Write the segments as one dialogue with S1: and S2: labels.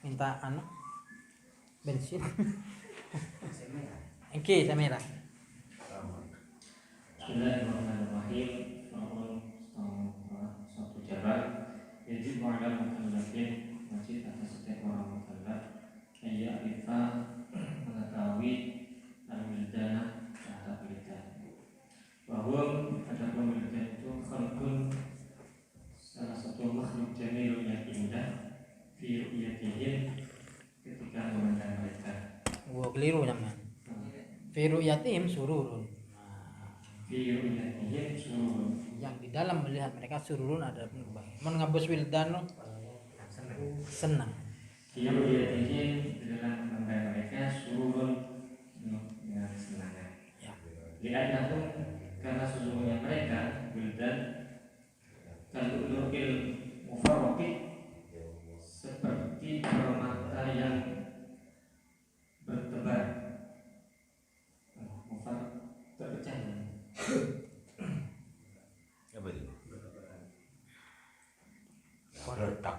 S1: minta bensin. Oke, Samira.
S2: Bismillahirrahmanirrahim. Suatu jalan yajib ma'ala mukallafin wajib atas setiap orang mukallaf ayya arifa mengetahui al-wildana terhadap wildan. Bahwa adapun wildan itu khalqun salah satu makhluk jamilun yang indah fi ru'yatihim ketika memandang mereka.
S1: Gua keliru namanya. Fi ru'yatihim sururun.
S2: Fi ru'yatihim sururun.
S1: Yang di dalam melihat mereka sururun ada kebahagiaan. Mun ngabus wildan senang.
S2: Fi ru'yatihim di dalam memandang mereka sururun dengan kesenangan.
S1: Ya.
S2: Li'annahum karena sesungguhnya mereka wildan kalulukil mufarraqi seperti permata yang bertebar terpecah.
S3: Apa itu? Retak.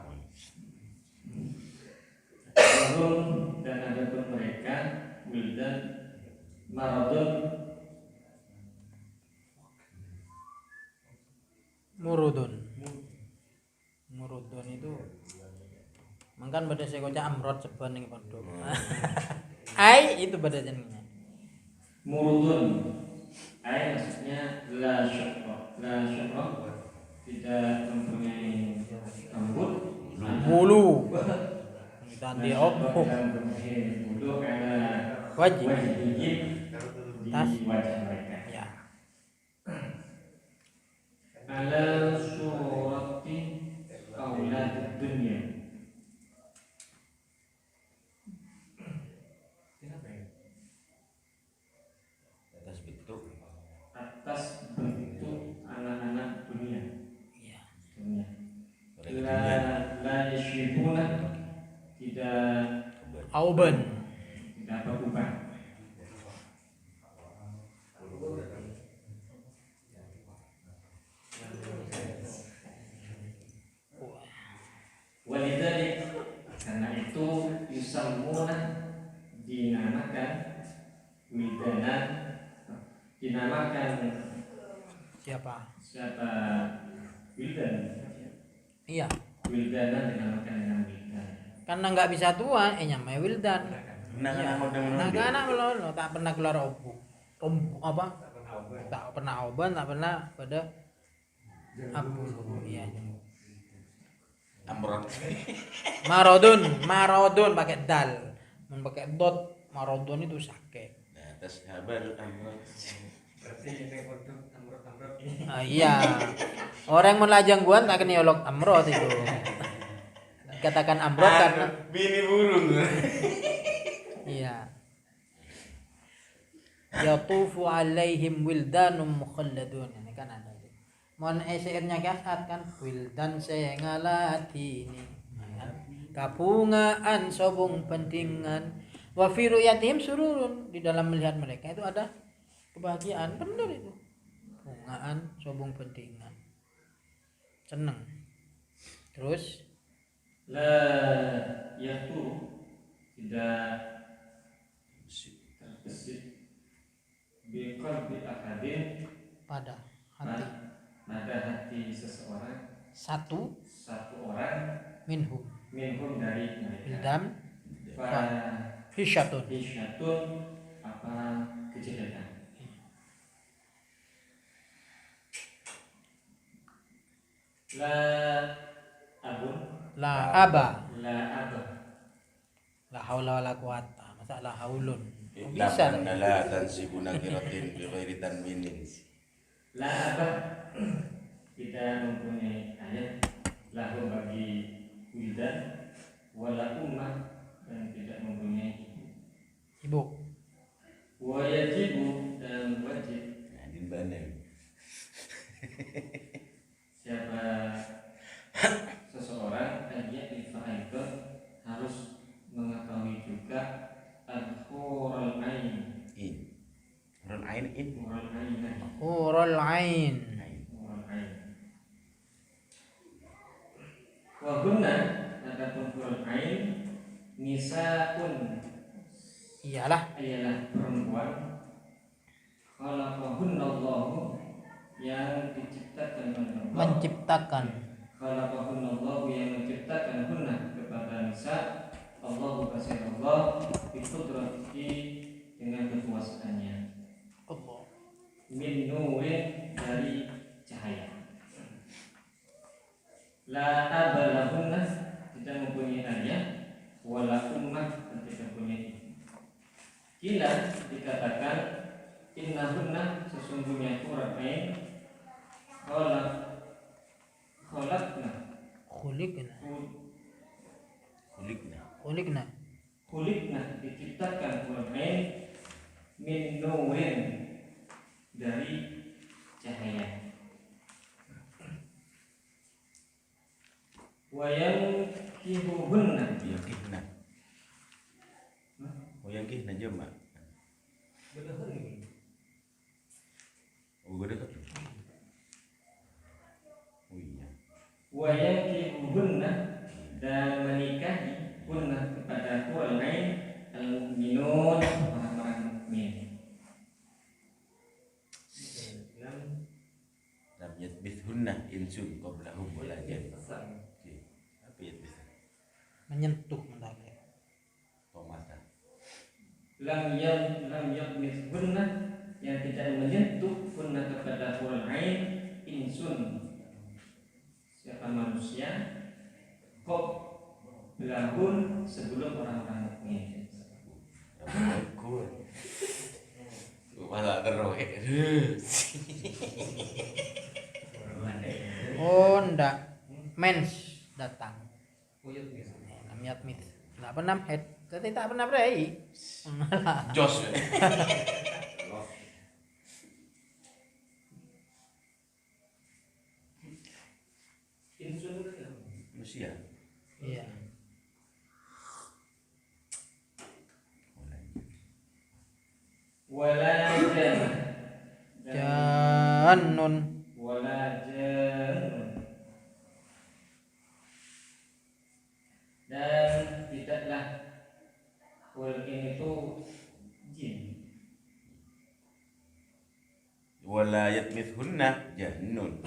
S2: Dan ada pun mereka wildan maradun
S1: Murudun itu mangkan pada saya kocak amrot seban ning pondok. Ai itu pada jenengnya.
S2: murudun ay maksudnya la syukra tidak mempunyai rambut
S1: Bulu. Dan di opo
S2: mempunyai bulu karena
S1: wajib.
S2: wajib di
S1: Tas.
S2: wajah mereka
S1: Ya.
S2: ala surati aulad dunia atas bentuk anak-anak dunia.
S1: Iya.
S2: La yashibuna tidak
S1: Auban.
S2: berubah. Walidzalik karena itu yusammuna dinamakan wildanan dinamakan
S1: Siapa?
S2: wildan.
S1: Iya.
S2: Wildanan dinamakan dengan wildan.
S1: Karena nggak bisa tua, nyamai wildan.
S3: Anak-anak
S1: Anak lo tak pernah keluar apa? Tak pernah oban, tak pernah pada abu. Iya.
S3: Amrot.
S1: Marodon pakai dal. Mun pakai dot, marodon itu sakit.
S3: Nah, atas habar amrot.
S1: Iya. Orang mun lajang guan tak kena olok amrot itu. Katakan amrot karena
S3: bini burung.
S1: iya. Yatufu alaihim wildanum mukhalladun. Ini kan ada. Mon syairnya kasat kan wildan sengalatini. Kabungaan sobung pentingan wa fi ru'yatihim sururun, di dalam melihat mereka itu ada kebahagiaan. Benar itu. Bungaan sobung pentingan. Senang. Terus
S2: La yatu tidak terbesit biqalbi ahadin
S1: pada hati
S2: pada hati seseorang
S1: satu
S2: orang
S1: minhum
S2: dari mereka
S1: wildan
S2: hisyatun
S1: hisyatun
S2: apa kejelekan. La abun
S1: la aba
S2: la abah
S1: la haula wala quwata masa la haulun
S3: Bisa la tansibuna kiratin bi ghairi tanwinin.
S2: la abah tidak mempunyai ayat lahu bagi wildan wala ummah dan tidak mempunyai
S1: ibu
S2: wa yajibu dan wajib
S3: Nah, di mana?
S2: siapa seseorang itu harus mengetahui juga al-hurul ain.
S3: Hurul ain in.
S1: hurul ain
S2: Wa guna adapun hurul ain Nisaun
S1: Iyalah
S2: ialah perempuan khalaqahunallahu yang diciptakan oleh Allah.
S1: menciptakan.
S2: Khalaqahunallahu yang menciptakan hunna kepada nisa. Allah kasih Allah biqudratihi dengan kekuasaannya.
S1: Allah.
S2: Min nurin dari cahaya. La abalahunna tidak mempunyai ayah, wala ummah dan tidak mempunyai ibu. Kila dikatakan innahunna sesungguhnya Qur'an khalaqna
S1: Khuliqna.
S3: Kulikna.
S1: Khuliqna.
S2: Khuliqna diciptakan Qur'an min nurin dari cahaya. Wa yankihuhunna
S3: Yang kihna. Oh yang kihna jema. Oh gede kan? Oh iya.
S2: wa yankihuhunna dan menikahi hunna kepada Qur'an al-mu'minun orang-orang mukmin.
S3: Lam yatbithunna insun qablahum wala jan. Apa yatbith?
S1: Menyentuh mendaki.
S3: Tomatan.
S2: Lam yamithunna yang tidak menyentuh hunna kepada Qur'an insun siapa manusia kok belahun sebelum orang-orang mukmin.
S3: Aku. Malah terus.
S1: Oh ndak. Mens datang. Namiat mit. Nggak pernah head. Tapi tak pernah berai.
S3: Jos.
S2: Insun itu
S3: Manusia.
S1: Iya.
S2: wala jannah
S1: Jannun.
S2: wala jannun dan tidaklah ini itu jin.
S3: Wala yatmithunna jannun.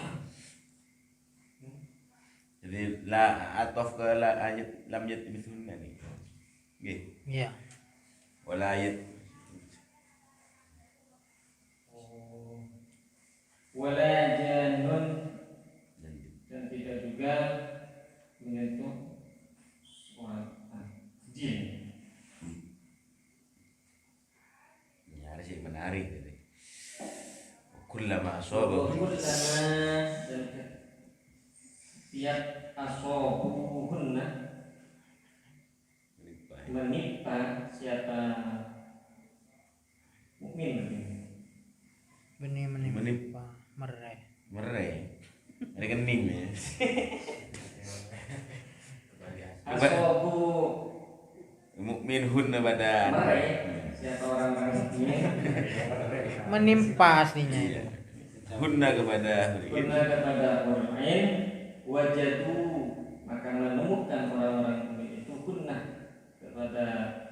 S3: Jadi la ataf ke la ayat lam yatmithunna ni. Nggih.
S1: Iya.
S3: Wala yat
S2: Wala jannun dan tidak juga menyentuh seorang jin.
S3: ini harus yang menarik tadi. Kullama asaba
S2: Kullama dan setiap asobuhunna menimpa siapa mukmin
S1: Benih menimpa merai.
S3: merai. Ada kening ya.
S2: asobu
S3: Mukmin hunna pada
S2: merai siapa orang-orang mukmin
S1: Menimpa aslinya itu.
S3: hunna kepada
S2: Kunna kepada orang lain wajadu maka menemukan orang-orang mukmin itu kunna kepada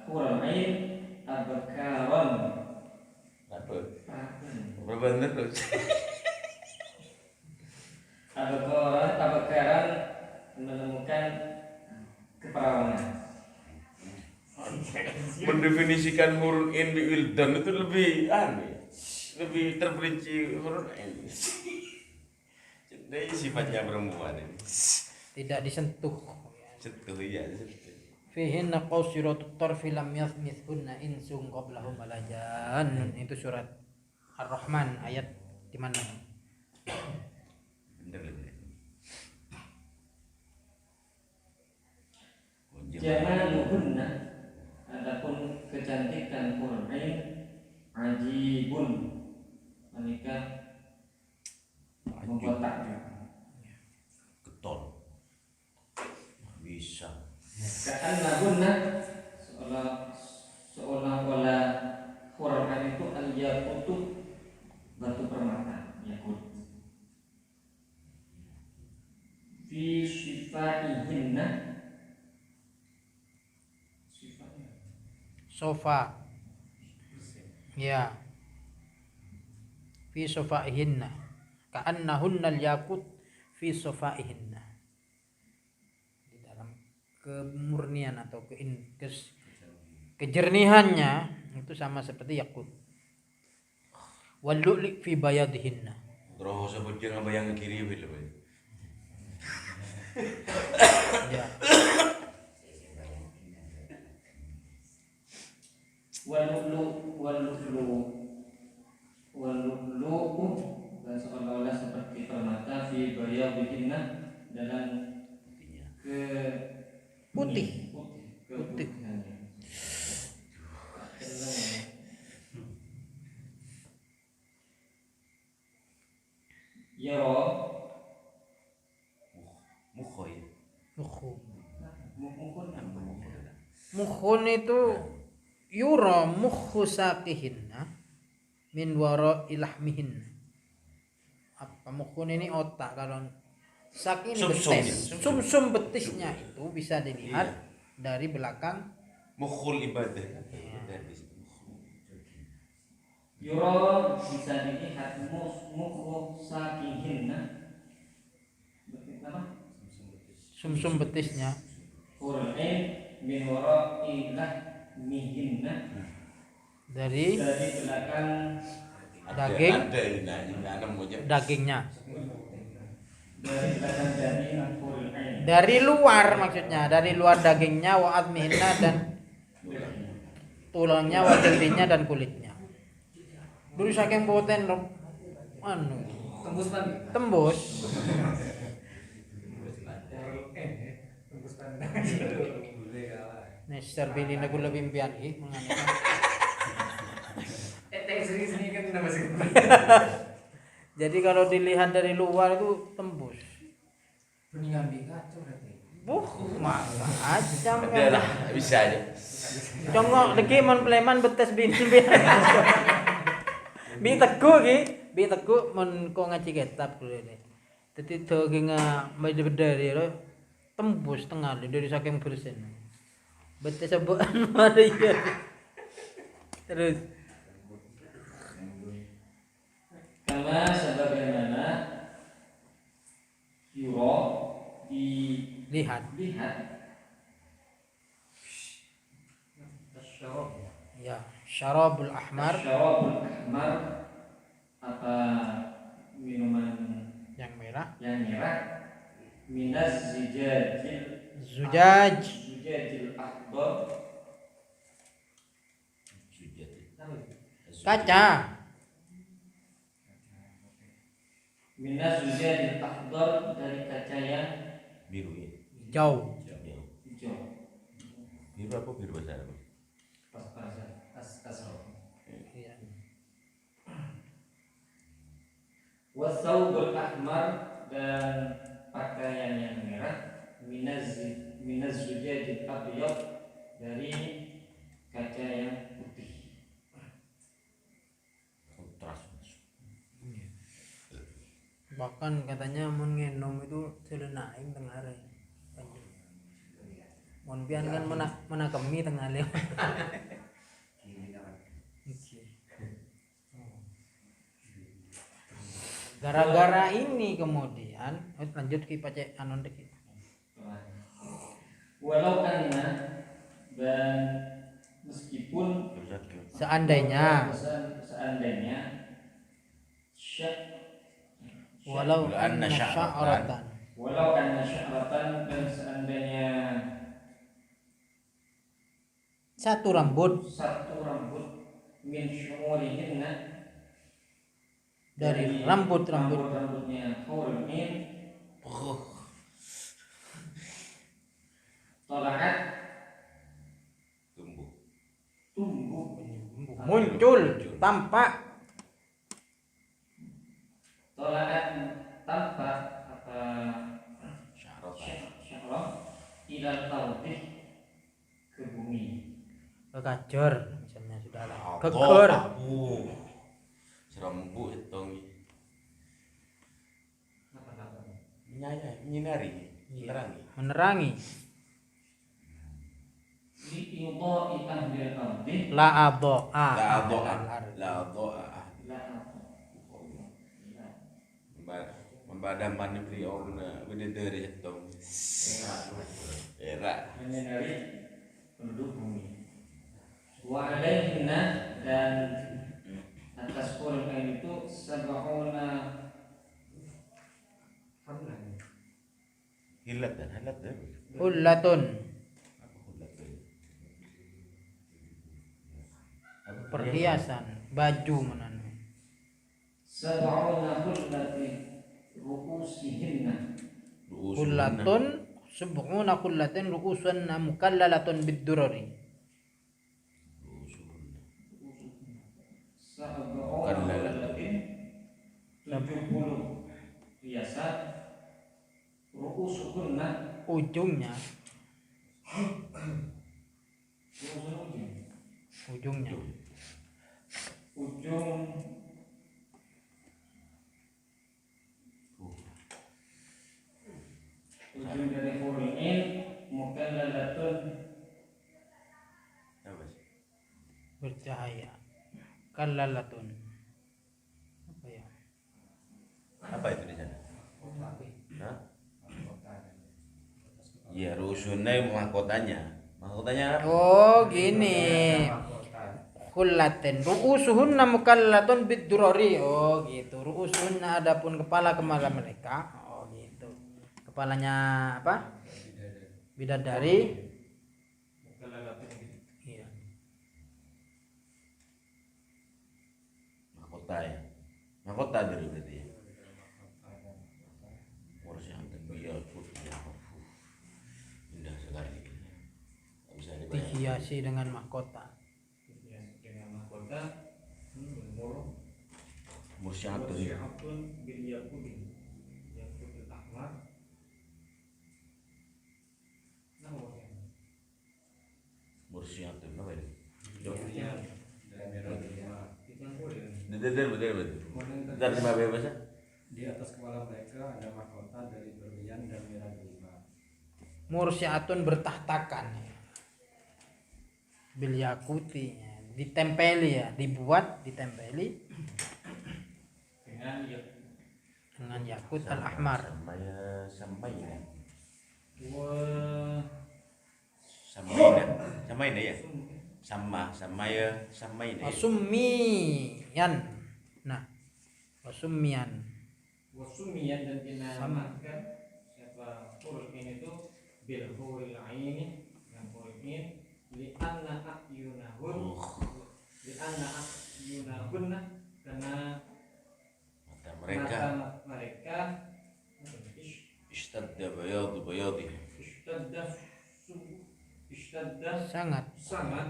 S2: orang lain abakaron
S3: apa? Berapa benar tuh?
S2: abakaran menemukan keperawanan.
S3: Mendefinisikan hurun in bi wildan itu lebih lebih terperinci hurun in. Jadi sifatnya perempuan ini.
S1: Tidak disentuh.
S3: Sentuh ya, sentuh.
S1: Fihinna qasiratut tarfi lam yathmithunna insun qablahum wala jannun. Itu surat Ar-Rahman ayat di mana?
S3: Bener lebih.
S2: Jamaluhunna adapun kecantikan Qur'an ajibun menikah mengkotak
S3: Getol. Bisa.
S2: ka'annahunna seolah-olah Qur'an itu al-yaqutu batu permata yakut fi sifaihinna
S1: sofa. Ya. Fi sofaihinna. Ka'annahunna al-yaqut fi sofaihinna. Di dalam kemurnian atau kejernihannya itu sama seperti yakut. Wal lu'li fi bayadihinna.
S3: Terus sebut jangan bayang kiri bila.
S1: Ya.
S2: Walu'lu dan seolah-olah seperti permata fi bayadihinna dalam
S1: Putih.
S2: keputihannya. Yara
S3: Mukhoy.
S1: Mukhun itu yura mukhu saqihinna min wara ilahmihin. Apa mukhun ini otak, kalau sak ini betis. Sumsum betisnya itu bisa dilihat dari belakang
S3: Mukhul ibadah.
S2: Yura bisa dilihat mukhu saqihinna.
S1: sumsum betisnya.
S2: Hur'in min wara'illah mihinna.
S1: Dari
S2: belakang
S1: daging dagingnya.
S2: Dari belakang daging hur'in.
S1: Dari luar maksudnya, dari luar dagingnya wa admihinna dan tulangnya wa jildinya dan kulitnya. Dulu saking poten tembus. Nester bili na gula bimbian mengenai. Jadi kalau dilihat dari luar itu tembus. Macam
S3: Adalah bisa aja.
S1: Congok lagi mon pleman betes bin. Bi teku mon ko ngaji kitab kuwi. Dadi daging bedari tembus tengah dari saking bersin. Betes sebuan Maria. Terus
S2: Karena sebagaimana yura
S1: lihat. Ya, syarabul ahmar.
S2: Syarabul ahmar apa minuman
S1: Yang merah.
S2: Minaz
S1: Zujaj.
S2: zujajil akhdar.
S1: Kaca.
S2: Minaz zujajil akhdar, dari kaca yang
S3: Biru ya.
S1: Jauh.
S2: hijau.
S3: Biru apa biru bahasa Arab?
S1: Iya.
S2: Wasaubul ahmar, dan pakaian yang merah. Minaz zujajil abyad, dari kaca yang putih.
S3: Kontras.
S1: Bahkan katanya mun ngenom itu selenaing tengah hari. Mun pian kan menakemi tengah hari. Gara-gara ini kemudian lanjut ke pacek anon dek.
S2: Walau anna, dan meskipun
S1: Seandainya walau anna sya'ratan
S2: dan seandainya
S1: satu rambut
S2: min syumurihinna,
S1: dari rambutnya
S2: hurul in, tolaat tumbuh
S1: muncul tampak
S2: tolaat tampak apa syarah ilal ardi, ke bumi.
S1: kekajor misalnya sudah lah kekor
S3: Serembu itu menyinari menerangi
S1: menerangi
S2: Li'idha'i ahlil ardh, ardi
S1: La adha'a
S3: La
S1: ahlal
S3: doa,
S1: ardi.
S3: la doa.
S2: la
S3: Membadaman beliau na bidadari hatong. Era.
S2: dari penduduk bumi. Wa alaihinna, dan atas hurul ain itu sab'una hamlan.
S3: Hilat dan halat dan.
S1: Hullatun,
S3: Apa hulat dan?
S1: perhiasan, baju menan.
S2: Sab'una hullati ru'usihinna.
S1: Hullatun sub'una hullatin ru'usunna mukallalatun bid-durari.
S2: Sab'una hullatin 70 hiasan ru'usuhunna.
S1: Ujungnya,
S2: Ru'usun
S1: ujungnya.
S2: ujung dari hurul ain mukallalatun
S3: Apa sih?
S1: Bercahaya. Kallalatun. Apa ya?
S3: Apa itu di sana? Hah? Iya, rusunnya mahkotanya. Mahkotanya apa?
S1: Oh, gini. Kullatin ru'usuhunna mukallatun bid-durari. Oh, gitu. Ru'usuhunna adapun kepala mereka. Oh, gitu. Kepalanya apa? Bidadari. Iya.
S3: Mahkota ya. Mahkota dulu berarti ya. Urus yang terbiar putih. Indah sekali. Tak bisa dibayangkan.
S1: Dihiasi dengan mahkota.
S2: dengan mahkota murung
S3: Mursyatun.
S2: Mursyatun bil yaqudin yaqudil ahmar.
S3: Mursyatun apa ini?
S2: Betul.
S3: Betul. Dari lima bahasa?
S4: Di atas kepala mereka ada mahkota dari berlian dan merah delima.
S1: Mursyatun bertahtakan. Bil yakuti, ditempeli ya, dibuat, ditempeli dengan yakut al-ahmar.
S3: Sampai ya.
S2: Wa
S3: Sama ini ya. Sama ya.
S1: Wasummiyan. Nah, wasummiyan.
S2: wasumiyan, dan dinamakan siapa huruf ini itu bil huril aini, yang huruf ini li'anna akyunahun karena
S3: Mata mereka
S2: mata mereka
S3: ishtadda bayadi.
S2: ishtadda
S1: Sangat
S2: sangat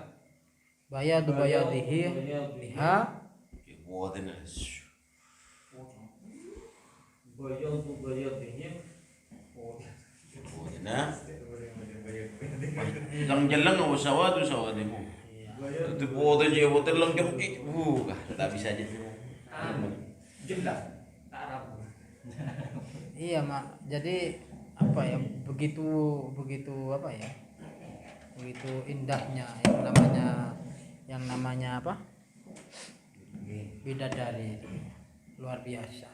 S1: bayadu bayadihi biha
S3: Wadana.
S2: bayadihim
S3: Wadana. Lang jalan o sawadu sawadimu. Itu bodoh je bodoh lang jauh. Tak bisa aja.
S2: jelas tak ragu.
S1: iya mak. Jadi apa ya, begitu apa ya, begitu indahnya yang namanya apa, bidadari itu luar biasa.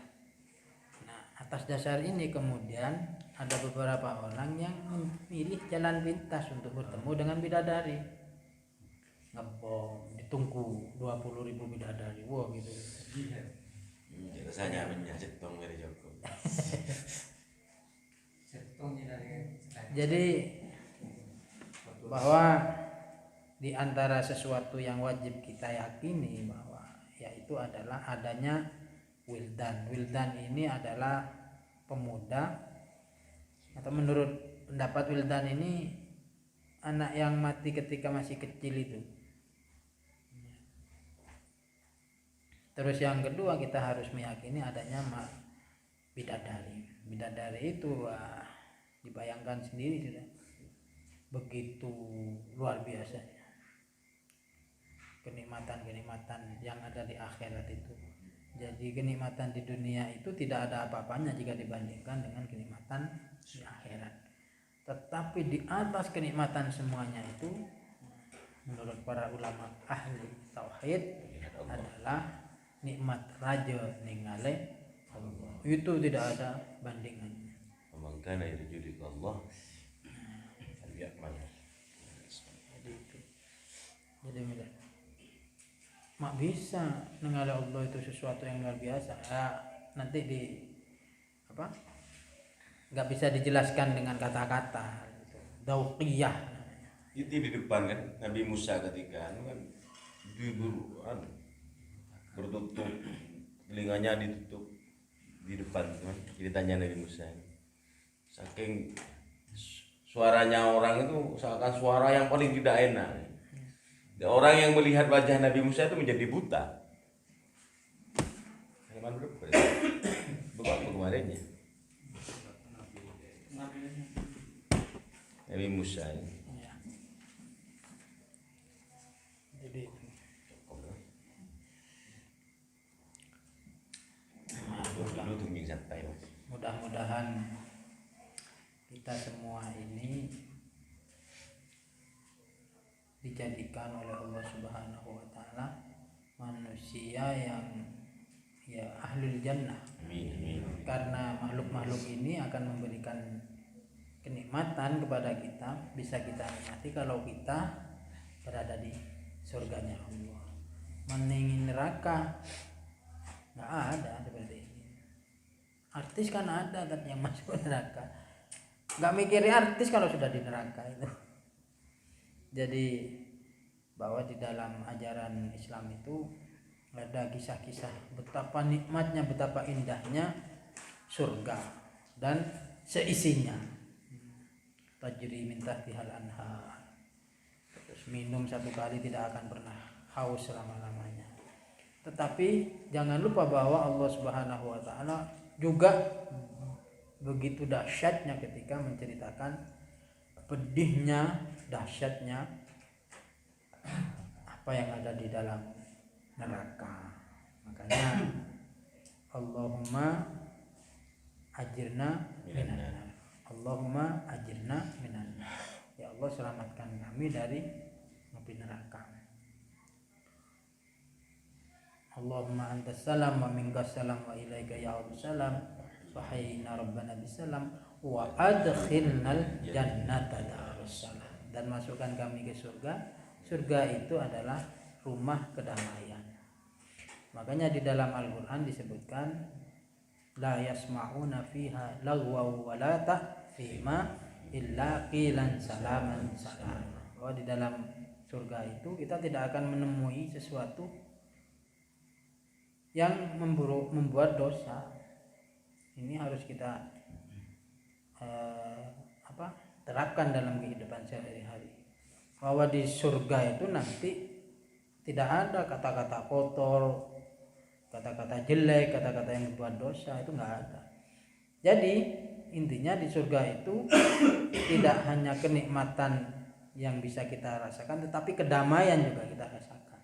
S1: Nah, atas dasar ini kemudian ada beberapa orang yang memilih jalan pintas untuk bertemu dengan bidadari. Ngebom, ditunggu 20.000 bidadari, wah gitu.
S3: Rasanya menyajak dong dari Joko.
S1: Jadi bahwa di antara sesuatu yang wajib kita yakini bahwa yaitu adalah adanya wildan. Wildan ini adalah pemuda, atau menurut pendapat wildan ini anak yang mati ketika masih kecil itu. Terus yang kedua, kita harus meyakini adanya bidadari. Bidadari itu dibayangkan sendiri sudah begitu luar biasa kenikmatan yang ada di akhirat itu. Jadi kenikmatan di dunia itu tidak ada apa-apanya jika dibandingkan dengan kenikmatan di akhirat. Tetapi di atas kenikmatan semuanya itu menurut para ulama ahli tauhid adalah nikmat raja ningali Allah. Itu tidak ada bandingannya.
S3: Man kana yarju liqa'allah falyamal.
S1: Jadi itu. Jadi mudah. Mak bisa ningali Allah itu sesuatu yang luar biasa. Nanti di apa? Enggak bisa dijelaskan dengan kata-kata. Dauqiyah.
S3: Itu di depan kan Nabi Musa ketika kan bertutup telinganya ditutup di depan kan ditanya Nabi Musa saking suaranya orang itu seakan suara yang paling tidak enak. Dan orang yang melihat wajah Nabi Musa itu menjadi buta. Halaman berapa? Beberapa kemarinnya Nabi Musa ini.
S1: Ya. Jadi
S3: Dulu tunggu santai mas.
S1: mudah-mudahan kita semua ini dijadikan oleh Allah Subhanahu wa taala manusia yang ya ahlul jannah.
S3: Amin.
S1: Karena makhluk-makhluk ini akan memberikan kenikmatan kepada kita, bisa kita nikmati kalau kita berada di surganya Allah. Meningin neraka nggak ada seperti ini. Artis kan ada tapi yang masuk neraka, nggak mikirin artis kalau sudah di neraka itu. Jadi bahwa di dalam ajaran Islam itu ada kisah-kisah betapa nikmatnya, betapa indahnya surga dan seisinya. Tajri min tahtihal anhar. Terus minum satu kali tidak akan pernah haus selama-lamanya. Tetapi jangan lupa bahwa Allah Subhanahu wa taala juga begitu dahsyatnya ketika menceritakan pedihnya, dahsyatnya apa yang ada di dalam neraka. Makanya Allahumma ajirna minan nar. Allahumma ajirna minan nar. Ya Allah, selamatkan kami dari api neraka. Allahumma antas salam wa minkas salam wa ilaika ya'udus salam wa hayyina rabbana bisalam wa adkhilnal jannata darussalam. Dan masukkan kami ke surga. Surga itu adalah rumah kedamaian. Makanya di dalam Al-Qur'an disebutkan la yasma'una fiha lagwaw wa la ta'thima illa qilan salaman salam. Bahwa di dalam surga itu kita tidak akan menemui sesuatu yang membuat dosa. Ini harus kita terapkan dalam kehidupan sehari-hari. Bahwa di surga itu nanti tidak ada kata-kata kotor, kata-kata jelek, kata-kata yang membuat dosa, itu enggak ada. Jadi intinya di surga itu tidak hanya kenikmatan yang bisa kita rasakan, tetapi kedamaian juga kita rasakan.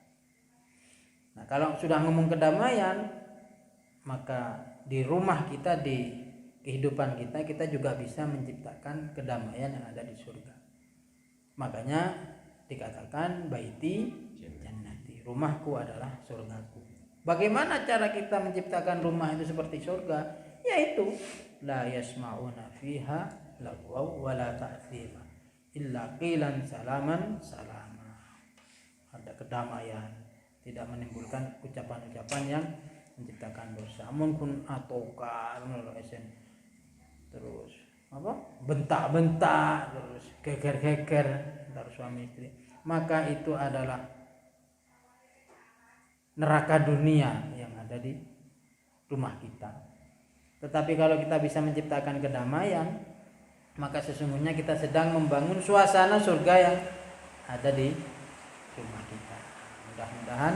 S1: Nah, kalau sudah ngomong kedamaian, maka di rumah kita, di kehidupan kita juga bisa menciptakan kedamaian yang ada di surga. Makanya dikatakan baiti jannati, rumahku adalah surgaku. Bagaimana cara kita menciptakan rumah itu seperti surga? Yaitu la yasma'una fiha lagwaw wa la ta'thima illa qilan salaman salama. Ada kedamaian, tidak menimbulkan ucapan-ucapan yang menciptakan dosa. Amun kun atoka terus bentak-bentak, terus geger-geger antar suami istri, maka itu adalah neraka dunia yang ada di rumah kita. Tetapi kalau kita bisa menciptakan kedamaian, maka sesungguhnya kita sedang membangun suasana surga yang ada di rumah kita. Mudah-mudahan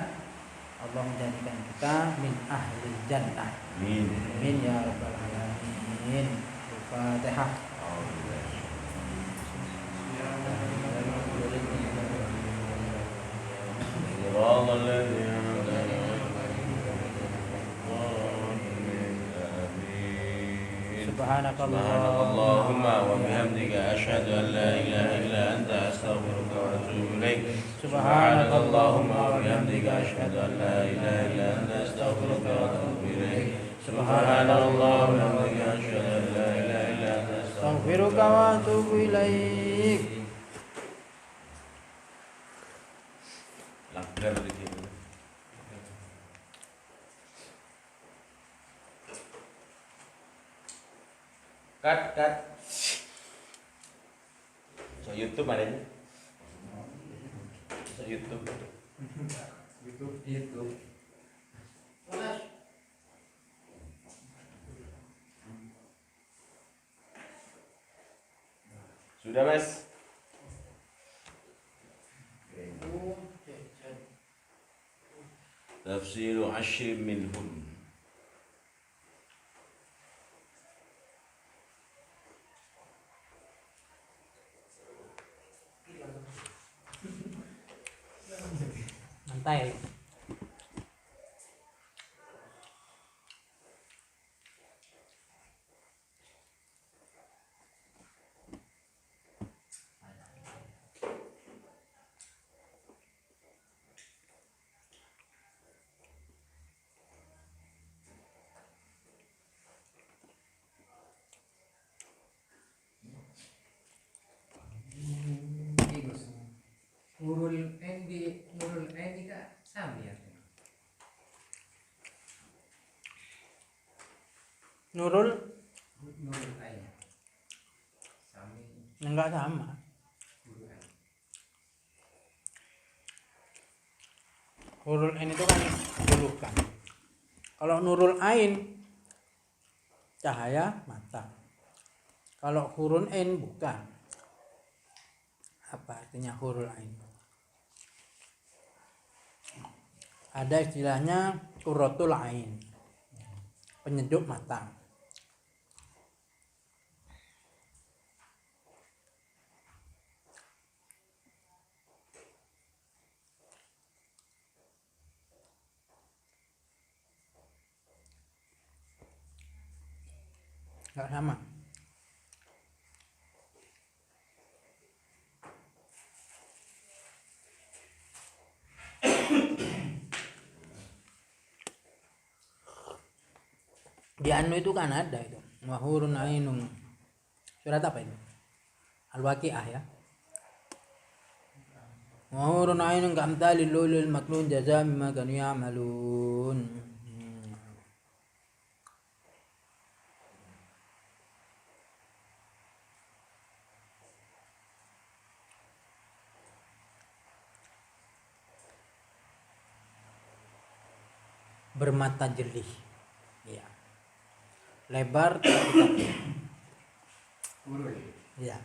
S1: Allah menjadikan kita min ahli jannah.
S3: Amin.
S1: Amin ya rabbal alamin. Al-Fatihah. Subhanakallahumma
S3: wa bihamdika asyhadu an la ilaha illa anta astaghfiruka wa atubu atubu ilaik.
S1: Subhanakallahumma wa
S3: bihamdika asyhadu an la ilaha illa anta astaghfiruka wa atubu ilaik. Subhanallahumma wa bihamdika asyhadu an la ilaha illa anta
S1: Astaghfiruka wa atubu ilaik.
S3: Langgar di situ. Cut. So YouTube ada ini. So YouTube.
S4: YouTube.
S3: Sudah, Mas? Tafsiru asyir minhum.
S1: Santai.
S4: Nurul Ain kak sama ya.
S1: Nurul
S4: Nurul Ain. Sami
S1: enggak sama.
S4: Nurul Ain.
S1: Hurul Ain itu kan julukan. Kalau Nurul Ain cahaya mata. Kalau Hurul Ain bukan. Apa artinya Hurul Ain? Ada istilahnya Qurratul Ain, penyejuk mata. Enggak sama. Di anu itu kan ada itu wahurun ainun, surat apa itu? Al-Waqiah ya. Wahurun ainun ka'amtalil lulul maknun jazaa mimma kanu ya'malun. Bermata jernih ya, lebar tapi tajam.
S4: Nurul.
S1: Ya.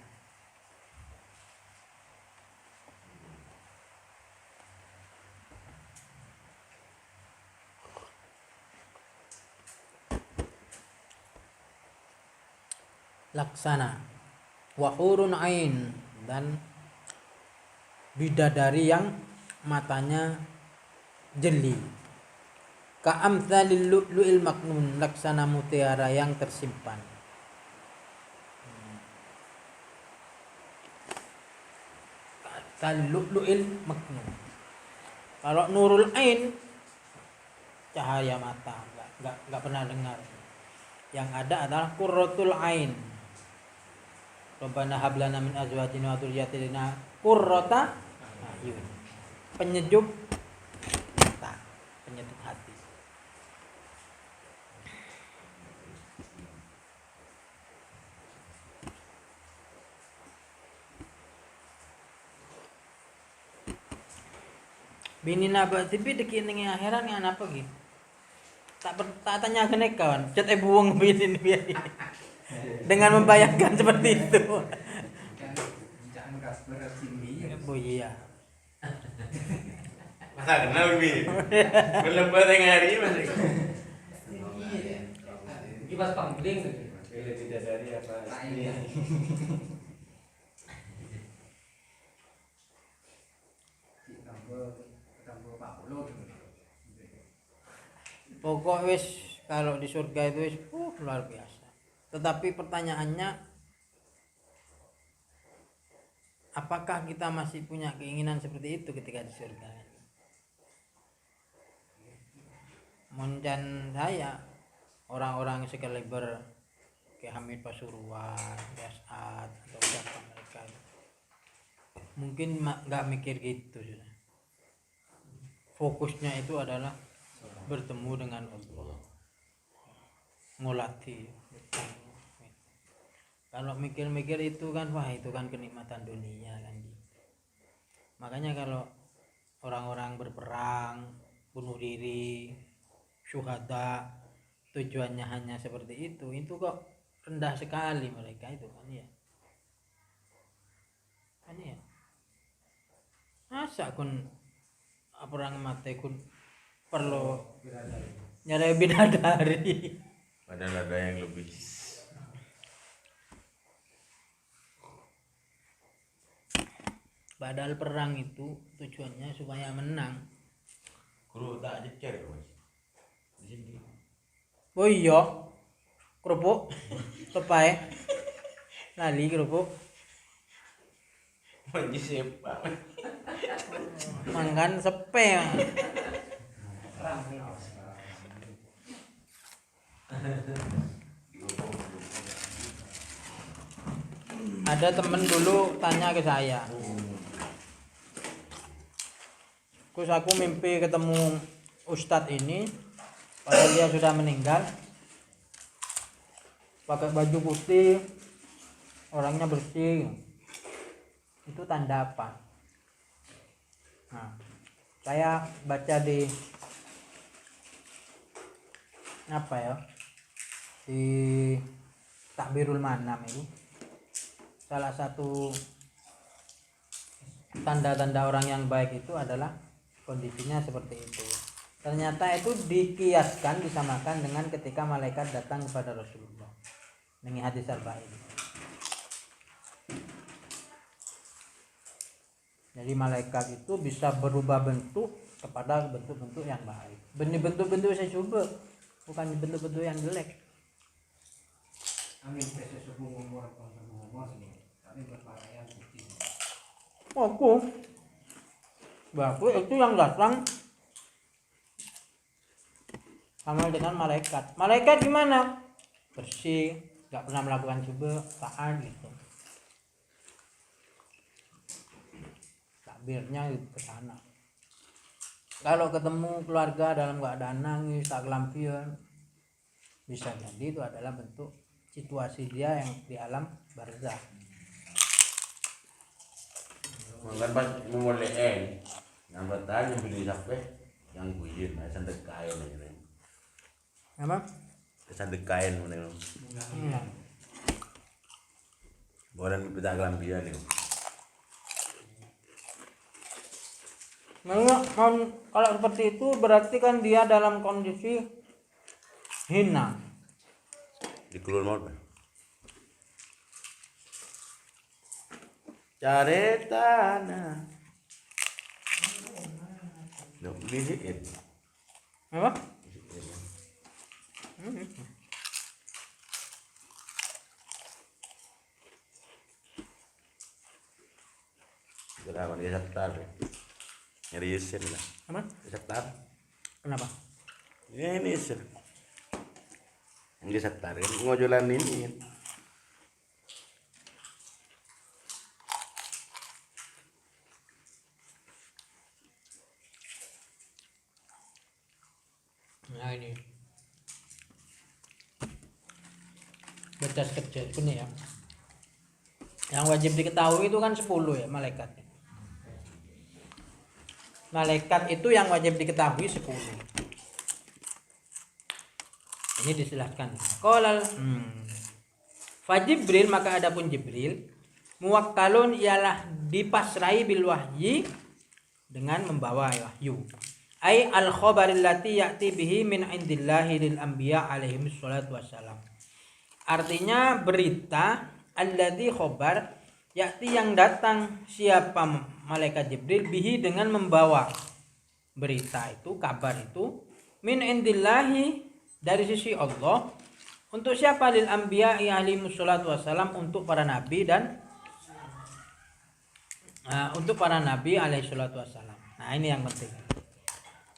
S1: Laksana wahurun ain, dan bidadari yang matanya jeli. Ka'amtsalil lu'lu'il maknun, laksana mutiara yang tersimpan. Ka'amtsalil lu'lu'il maknun. Kalau Nurul Ain cahaya mata, enggak pernah dengar. Yang ada adalah Qurratul Ain. Rabbana hab lana min azwajina wa dzurriyyatina qurrata a'yun. Penyejuk mata, penyejuk hati. Bini naba tipi deki ning akhiran yang apa gitu? Tak tanya ke kawan, cat buang bini biar dengan membayangkan seperti itu.
S4: Jangan kasper sini.
S1: Oh iya.
S3: Masa kenal bi? Melebat yang hari masih.
S2: Ini pas pangling gitu.
S4: Pilih bidadari apa?
S2: Iya.
S4: Tambah Pak Polo.
S1: Pokok wis kalau di surga itu wis luar biasa. Tetapi pertanyaannya apakah kita masih punya keinginan seperti itu ketika di surga? Moncan saya orang-orang sekaliber kayak Hamid Pasuruan, Yasat atau siapa mereka mungkin nggak mikir gitu sudah. Fokusnya itu adalah bertemu dengan Allah, ngolati. Kalau mikir-mikir itu kan wah itu kan kenikmatan dunia kan. Makanya kalau orang-orang berperang, bunuh diri, syuhada, tujuannya hanya seperti itu kok rendah sekali mereka itu kan ya. Kan ya. Masa kun orang mati kun perlu nyari bidadari.
S3: Padahal ada yang lebih.
S1: Padahal perang itu tujuannya supaya menang.
S3: Guru tak jecer Mas. Di sini.
S1: Oh iya, kerupuk, pepai, lali kerupuk,
S3: Manji sepak.
S1: makan sepe. Ada temen dulu tanya ke saya, Kus aku mimpi ketemu Ustadz ini, padahal dia sudah meninggal, pakai baju putih, orangnya bersih, itu tanda apa? Nah, saya baca di apa ya, di Takbirul Manam itu, salah satu tanda-tanda orang yang baik itu adalah kondisinya seperti itu. Ternyata itu dikiaskan, disamakan dengan ketika malaikat datang kepada Rasulullah dengan hadis arba'in. Jadi malaikat itu bisa berubah bentuk kepada bentuk-bentuk yang baik. Bentuk-bentuk saya coba, bukan bentuk-bentuk yang jelek.
S4: Amin pese subuh ngomong sini. Kami berpakaian putih.
S1: Baku itu yang datang sama dengan malaikat. Malaikat gimana? Bersih, nggak pernah melakukan coba, taat gitu. Takbirnya ke sana. Kalau ketemu keluarga dalam keadaan nangis, tak kelampian, bisa jadi itu adalah bentuk situasi dia yang di alam barzah.
S3: Mangkan pas memolein. Yang bertanya beli sampai yang bujin, kesan dekain aja.
S1: Apa?
S3: Kesan dekain mana? Bolan pita kelampian nih.
S1: Nah, kalau seperti itu berarti kan dia dalam kondisi hina.
S3: Dikulur mau kan? Cari tanah. Nggak bisikin.
S1: Apa?
S3: Kenapa dia setar? Nyari isin lah.
S1: Apa?
S3: Setar.
S1: Kenapa?
S3: Ini isin. Yang dia setar kan ngojolan ini.
S1: Nah ini berkas kerja ini ya. Yang wajib diketahui itu kan 10 ya malaikat. Malaikat itu yang wajib diketahui 10. Ini disilahkan. Qolal fa Jibril, maka adapun Jibril muwakkalun ialah dipasrai bil wahyi dengan membawa wahyu. Ai al khabaril lati ya'ti bihi min indillahi lil anbiya alaihi wassalatu wassalam. Artinya berita alladzi khabar ya'ti yang datang siapa malaikat Jibril bihi dengan membawa berita itu, kabar itu min indillahi dari sisi Allah untuk siapa? Lil anbiya alaihi wassalatu wassalam, untuk para nabi dan Nah, untuk para nabi alaihi salatu wassalam. Nah, ini yang penting.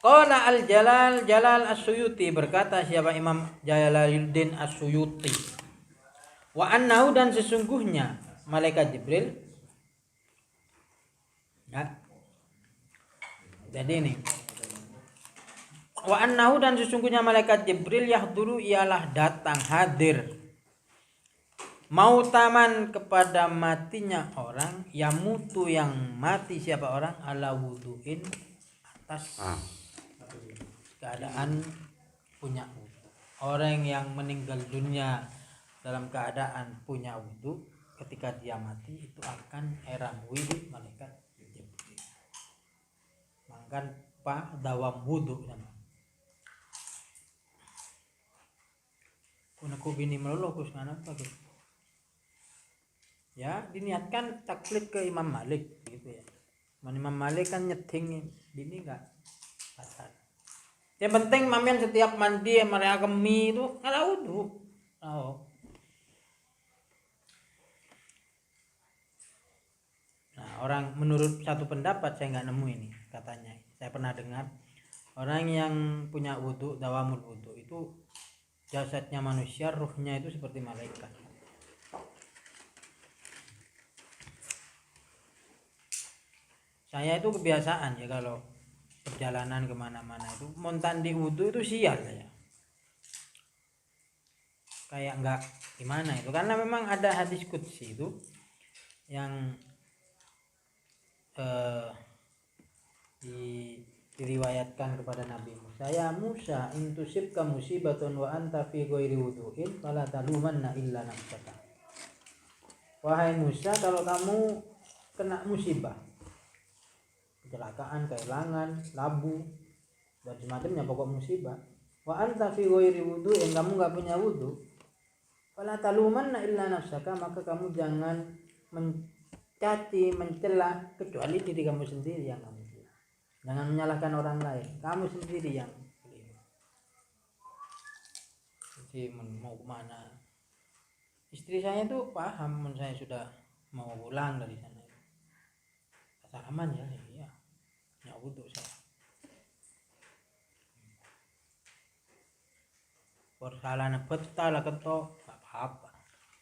S1: Qala al-Jalal Jalal As-Suyuti, berkata siapa Imam Jalaluddin As-Suyuti, wa annahu, dan sesungguhnya malaikat Jibril, ya. Jadi ini, wa annahu, dan sesungguhnya malaikat Jibril yahduru, ialah datang, hadir, mautaman, kepada matinya orang, yamutu, yang mati siapa orang, ala wuduin, atas keadaan punya wudu. Orang yang meninggal dunia dalam keadaan punya wudu, ketika dia mati itu akan erambui di malaikat Jibril. Mangkan pa dawam wudu nama. Kuna ku bini melulu kus ngana apa gitu. Ya, diniatkan taklid ke Imam Malik gitu ya. Imam Malik kan nyeting bini enggak batal. Yang penting mamian setiap mandi mereka kemi itu ngala wudu. Oh. Nah, orang menurut satu pendapat, saya nggak nemu ini katanya. Saya pernah dengar orang yang punya wudu, dawamul wudu, itu jasadnya manusia, ruhnya itu seperti malaikat. Saya itu kebiasaan ya kalau perjalanan kemana-mana itu montandi wudu itu sial ya, kayak nggak gimana itu, karena memang ada hadis qudsi itu yang diriwayatkan kepada Nabi Musa, ya Musa, intusibka musibatun wa anta fi ghairi wudu'in fala talumanna illa nafsaka. Wahai Musa, kalau kamu kena musibah, kecelakaan, kehilangan, labu, dan semacamnya, pokok musibah, wa anta fi ghairi wudu'in, kamu enggak punya wudu, fala talumanna illa nafsaka, maka kamu jangan mencaci, mencela kecuali diri kamu sendiri yang kamu cela. Jangan menyalahkan orang lain, kamu sendiri yang keliru. Jadi mau kemana? Istri saya tuh paham, saya sudah mau pulang dari sana. Asal aman ya, iya. Nggak wudu saya. Persalahan betul lah ketok, nggak apa-apa.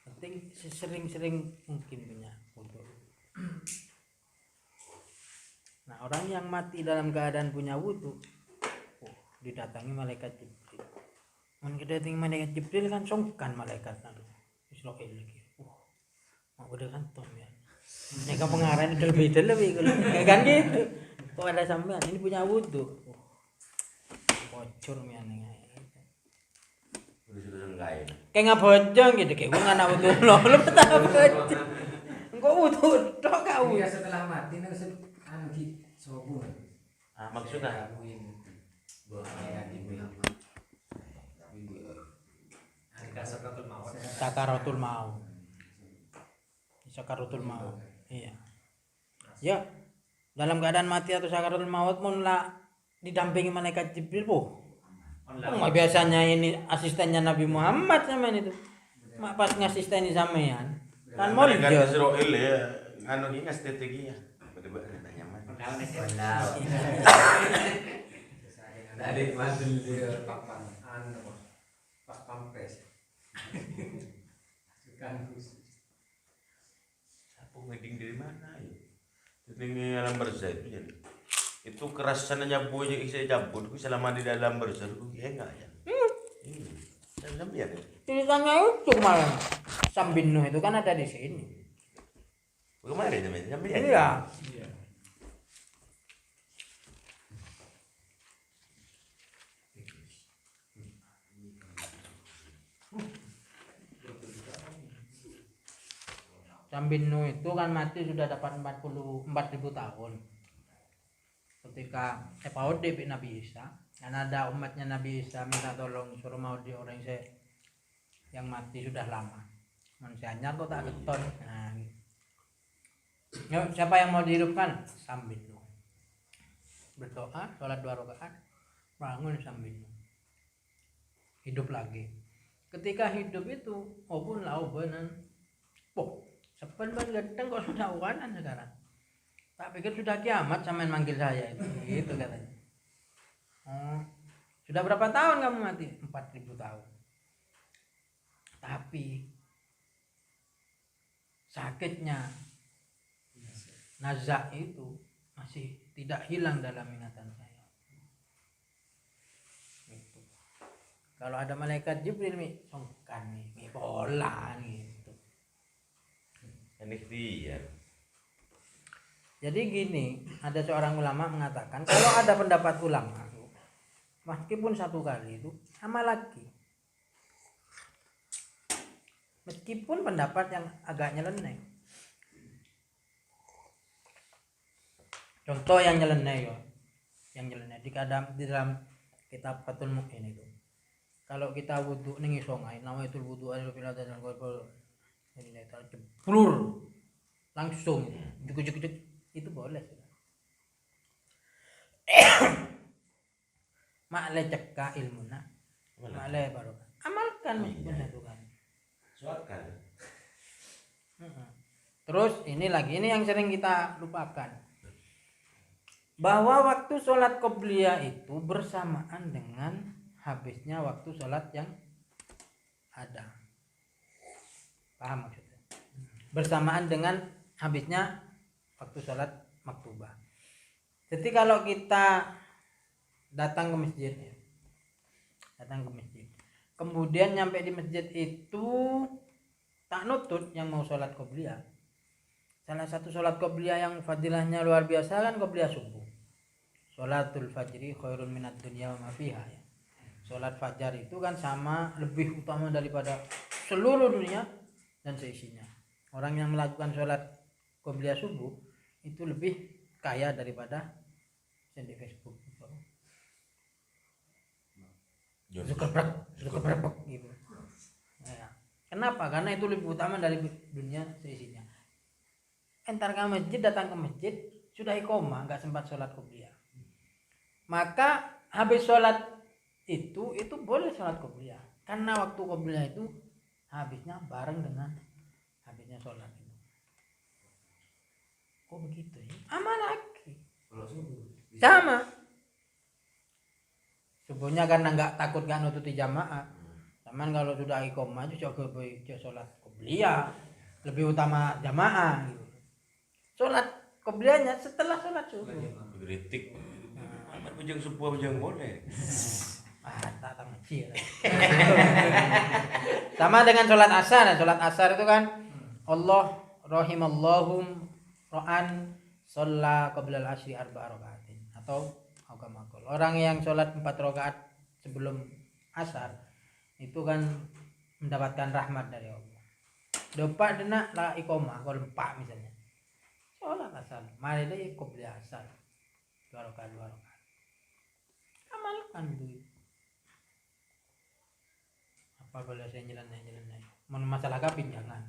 S1: Penting sering-sering mungkin punya wudu. Nah, orang yang mati dalam keadaan punya wudu, didatangi malaikat Jibril. Mendatangi malaikat Jibril kan songkan malaikat lalu Israel lagi. Mau udah kan tom ya. Mereka pengarang lebih kan gitu. Kok ada sampean ini punya wudu. Bocor mi aneh. Kayak ngabojong gitu, kayak gue anak wudu lo betah bocor. Engkau wudu tok kau.
S4: Iya, setelah mati nang anu ki sobo.
S3: Maksudnya
S1: Sakaratul maut. Sakaratul maut. Iya. Ya. Dalam keadaan mati atau sakaratul maut pun lah didampingi malaikat Jibril, biasanya ini asistennya Nabi Muhammad sama itu. Mak pas ngasisteni sampean. Kan mau
S3: malaikat Israel ya, anu ini strategi ya. Betul-betul tanya nyaman.
S4: Dari mantul dia papan anu pas pampres. Sukan khusus.
S3: Aku ngeding dari mana ya? Ngeding alam bersah itu jadi. Itu keras sananya bunyi saya cabut, aku selama di dalam bersah, aku ya enggak ya. Sampai ya.
S1: Ceritanya itu kemarin Sambin Nuh itu kan ada di sini.
S3: Kemarin sampai ya.
S1: Iya. Sambin Nuh itu kan mati sudah dapat 44.000 tahun. Ketika Epaud di Nabi Isa, dan ada umatnya Nabi Isa minta tolong suruh mau di orang yang mati sudah lama. Manusianya kok tak keton. Nah, siapa yang mau dihidupkan? Sambin Nuh. Berdoa, sholat 2 rakaat, bangun Sambin Nuh. Hidup lagi. Ketika hidup itu, obun laubanan. Sepen ban gedeng kok sudah uwanan sekarang. Tak pikir sudah kiamat sampean manggil saya itu. Gitu katanya. Oh, sudah berapa tahun kamu mati? 4.000 tahun. Tapi sakitnya nazak itu masih tidak hilang dalam ingatan saya. Gitu. Kalau ada malaikat Jibril nih, songkan nih bola nih. Gitu.
S3: Ini dia.
S1: Jadi gini, ada seorang ulama mengatakan kalau ada pendapat ulama, meskipun satu kali itu sama lagi. Meskipun pendapat yang agak nyeleneh. Contoh yang nyeleneh ya. Yang nyeleneh di dalam kitab Fathul Mu'in itu. Kalau kita wudu ning sungai, nama itu wudu adalah bila dan gol ini jeblur langsung juk itu boleh. Makleh cekak ilmuna. Makleh baru. Amalkan meskipun satu kali.
S3: Suatkan.
S1: Terus ini yang sering kita lupakan. Bahwa waktu sholat qobliyah itu bersamaan dengan habisnya waktu sholat yang ada. Paham maksudnya? Bersamaan dengan habisnya waktu sholat maktubah. Jadi kalau kita datang ke masjid, kemudian nyampe di masjid itu tak nutut yang mau sholat qobliyah. Salah satu sholat qobliyah yang fadilahnya luar biasa kan qobliyah subuh. Sholatul fajri khairun minad dunya wa ma fiha. Sholat fajar itu kan sama lebih utama daripada seluruh dunia dan seisinya. Orang yang melakukan sholat qobliyah subuh itu lebih kaya daripada di Facebook. Zuckerberg gitu. Nah, kenapa? Karena itu lebih utama dari dunia seisinya. Entar ke masjid, datang ke masjid sudah iqomah, nggak sempat sholat qobliyah. Maka habis sholat itu boleh sholat qobliyah. Karena waktu qobliyah itu habisnya bareng dengan habisnya sholat itu. Kok begitu ya? Aman lagi. Sama. Subuhnya karena nggak takut nggak nututi jamaah. Cuman kalau sudah iqomah itu coba sholat qobliyah lebih utama jamaah gitu. Sholat qobliyahnya setelah sholat subuh.
S3: Kritik. Amat bujang sebuah bujang boleh.
S1: Tak kecil. Sama dengan sholat asar. Sholat asar itu kan Allah rahimallahum ro'an sholla qoblal asri arba'a rakaatin atau aukamakul. Orang yang sholat 4 rakaat sebelum asar itu kan mendapatkan rahmat dari Allah. Dopak dena la iqomah kalau 4 misalnya. Sholat asar, mari deh qobliyah asar. 2 rakaat. Amalkan itu. Apa boleh saya nyeleneh. Masalah kapin jangan.